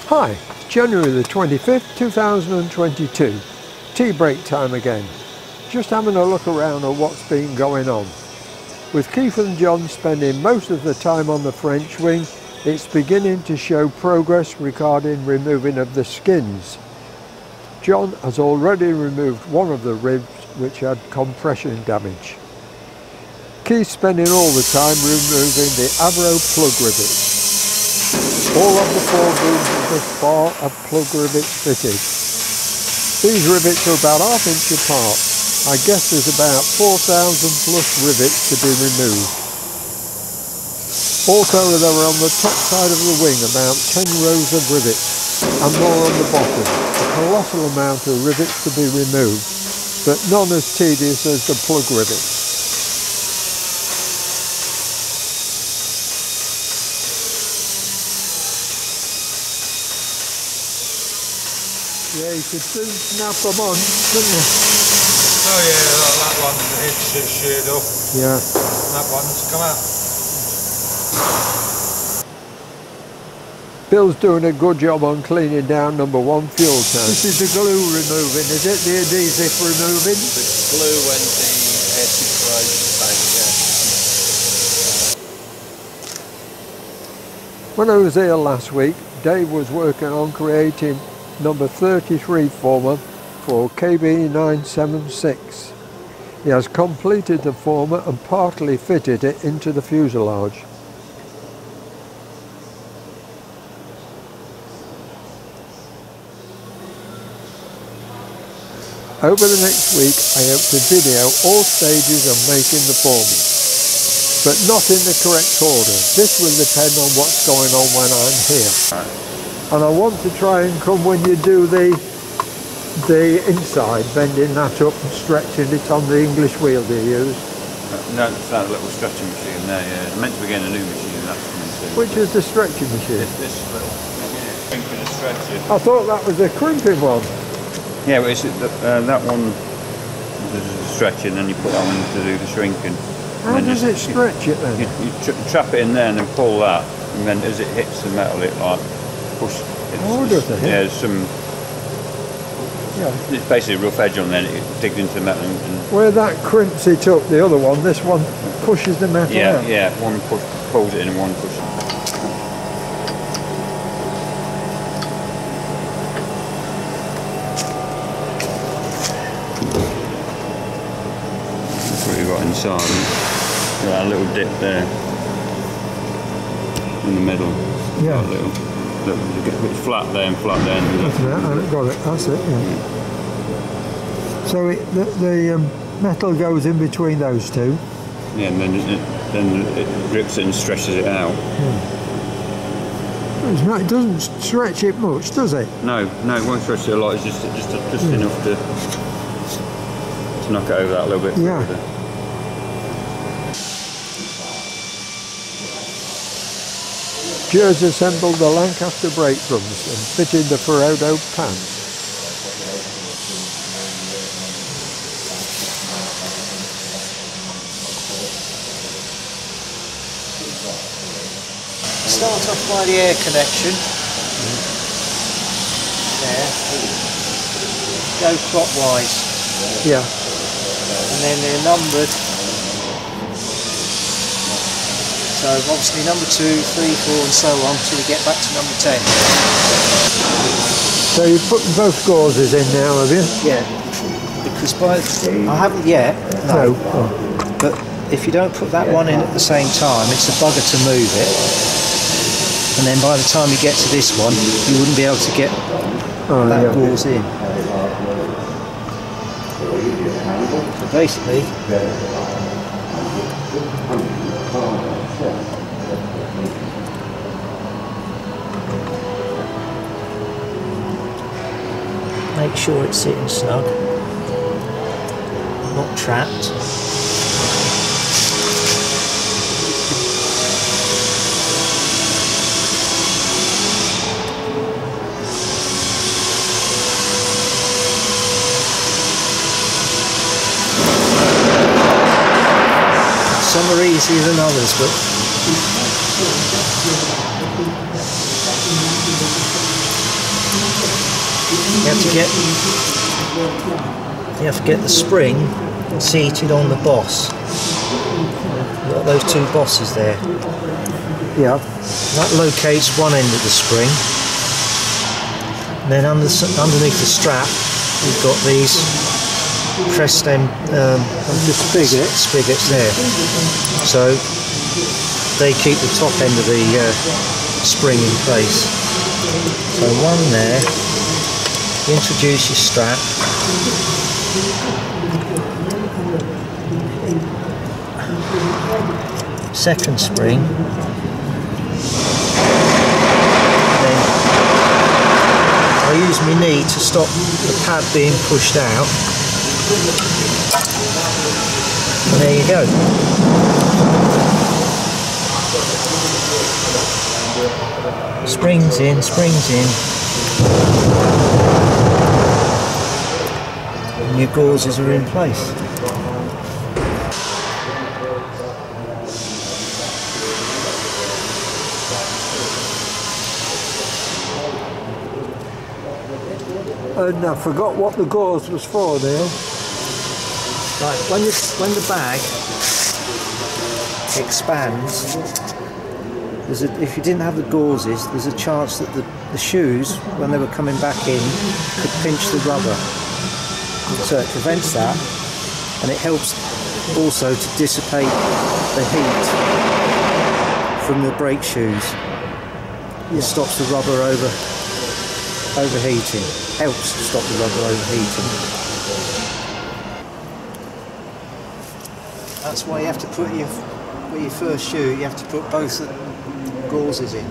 Hi, it's January the 25th, 2022. Tea break time again. Just having a look around at what's been going on. With Keith and John spending most of the time on the French wing, it's beginning to show progress regarding removing of the skins. John has already removed one of the ribs which had compression damage. Keith spending all the time removing the Avro plug rivets. All of the four booms of the spar have plug rivets fitted. These rivets are about ½ inch apart. I guess there's about 4,000 plus rivets to be removed. Also there are on the top side of the wing about 10 rows of rivets and more on the bottom. A colossal amount of rivets to be removed, but none as tedious as the plug rivets. Yeah, you could soon snap them on, couldn't you? Oh yeah, that one, it's sheared up. Yeah. That one's come out. Bill's doing a good job on cleaning down number 1 fuel tank. This is the glue removing, is it? The adhesive removing? The glue and the anti-corrosion paint, yeah. When I was here last week, Dave was working on creating number 33 former for KB976. He has completed the former and partly fitted it into the fuselage. Over the next week I hope to video all stages of making the former, but not in the correct order. This will depend on what's going on when I'm here. And I want to try and come when you do the inside, bending that up and stretching it on the English wheel do you use? No, it's that little stretching machine there, yeah. I'm meant to be getting a new machine, that's coming soon. Which is the stretching machine? This little, yeah, crimping and stretching. I thought that was a crimping one. Yeah, but it's, that one does the stretching and you put that one to do the shrinking. How does it stretch it then? You trap it in there and then pull that, and then as it hits the metal it like push. Oh, does it? Yeah, there's some. Yeah. It's basically a rough edge on there, and it digs into the metal. And where that crimps it up, the other one, this one pushes the metal out. Yeah, one pulls it in and one pushes. That's what you've got inside. That little dip there in the middle. Yeah. It's flat there and flat there. That's it, I got it, that's it, yeah. So the metal goes in between those two? Yeah, and then it grips it and stretches it out. Yeah. It doesn't stretch it much, does it? No, it won't stretch it a lot, it's just enough to knock it over that a little bit further. Yeah. Gerbs assembled the Lancaster brake drums and fitted the Ferrado pants. Start off by the air connection. There. Go clockwise. Yeah. And then they're numbered. So obviously number 2, 3, 4 and so on until we get back to number 10. So you've put both gauzes in now, have you? Yeah. Because I haven't yet, no. Oh. But if you don't put that one in at the same time, it's a bugger to move it. And then by the time you get to this one, you wouldn't be able to get that gauze in. So basically, make sure it's sitting snug, not trapped. Some are easier than others, but you have to get the spring seated on the boss. You've got those two bosses there. Yeah. That locates one end of the spring. And then underneath the strap, you've got these press stem spigots there. So they keep the top end of the spring in place. So one there, you introduce your strap. Second spring. Then I use my knee to stop the pad being pushed out. And there you go. Springs in, and your gauzes are in place. And I forgot what the gauze was for, Neil. Right, when the bag expands, if you didn't have the gauzes, there's a chance that the shoes, when they were coming back in, could pinch the rubber. So it prevents that, and it helps also to dissipate the heat from the brake shoes. It stops the rubber overheating. Helps stop the rubber overheating. That's why you have to put your first shoe, you have to put both gauzes in.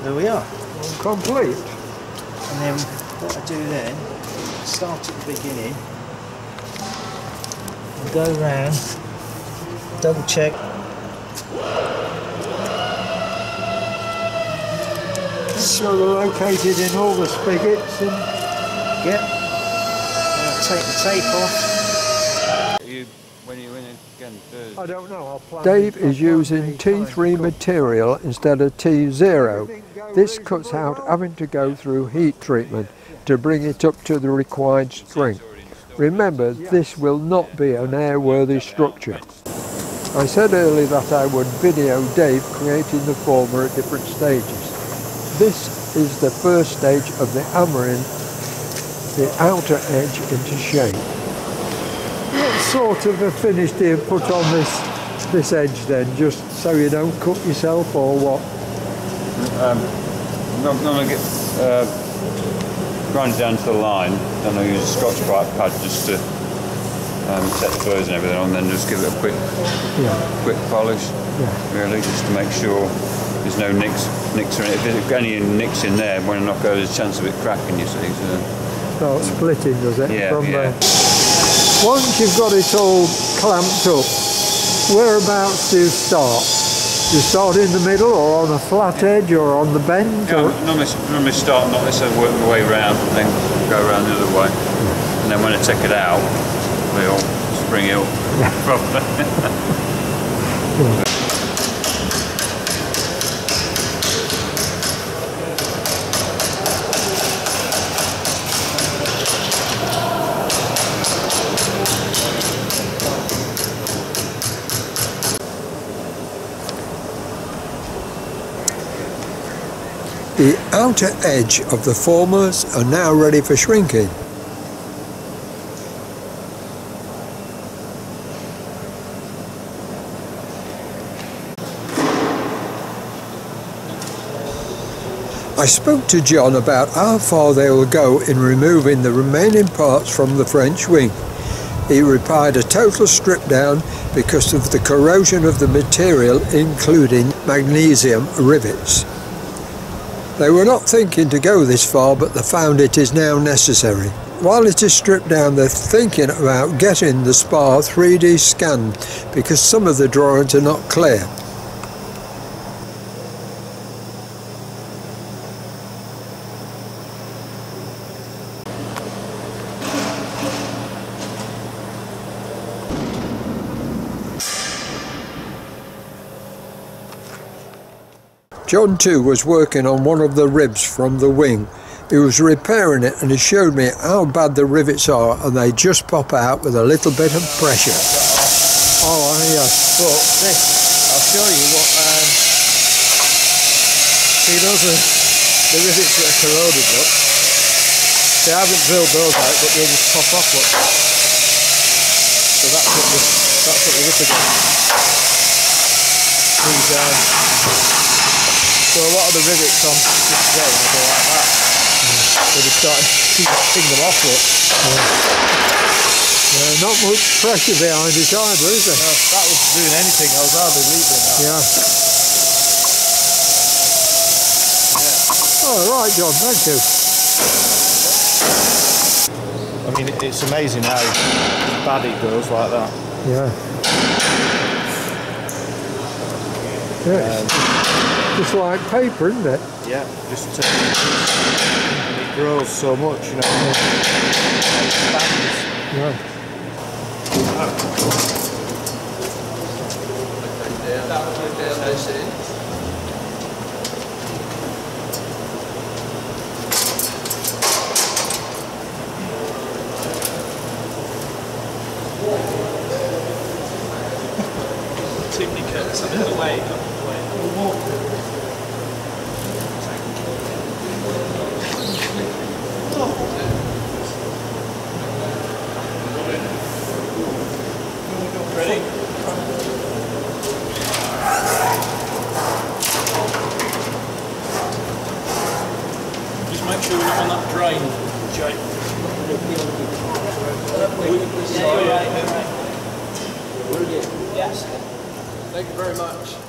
There we are. Complete. And then what I do then, start at the beginning, and go round, double check. So they're located in all the spigots and... Yep. And I'll take the tape off. I don't know. Dave is using T3 material instead of T0. This cuts out having to go through heat treatment to bring it up to the required strength. Remember, this will not be an airworthy structure. I said earlier that I would video Dave creating the former at different stages. This is the first stage of the hammering the outer edge into shape. What sort of a finish do you put on this edge then, just so you don't cut yourself, or what? I'm going to get grind it down to the line, then I'll use a Scotch Brite pad just to set the furs and everything on, then just give it a quick polish, really, just to make sure there's no nicks in it. If there's any nicks in there, when I knock over, there's a chance of it cracking, you see. Start splitting, does it? Yeah, yeah. Once you've got it all clamped up, whereabouts do you start? Do you start in the middle, or on a flat edge, or on the bend? Yeah, normally start like this, and work my way round, and then go around the other way. And then when I take it out, they'll spring it up properly. The outer edge of the formers are now ready for shrinking. I spoke to John about how far they will go in removing the remaining parts from the French wing. He required a total strip down because of the corrosion of the material, including magnesium rivets. They were not thinking to go this far, but they found it is now necessary. While it is stripped down, they're thinking about getting the spar 3D scanned because some of the drawings are not clear. John too was working on one of the ribs from the wing. He was repairing it and he showed me how bad the rivets are, and they just pop out with a little bit of pressure. Oh, yes. But this, I'll show you what, see those are the rivets that are corroded, look. They haven't drilled those out, but they just pop off, look. So that's what we're up against. So a lot of the rivets on this game will go like that. So they start to ping them off, look. Yeah, not much pressure behind it either, is there? No, if that was doing anything, I was hardly leaving that. Yeah. Oh, right, John, thank you. I mean, it's amazing how bad it goes like that. Yeah. Just like paper, isn't it? Yeah, just and it grows so much, you know. It expands. Yeah. Syndicates, I'm in the way. Ready? Just make sure we're not on that drain, Jake. Yes. Thank you very much.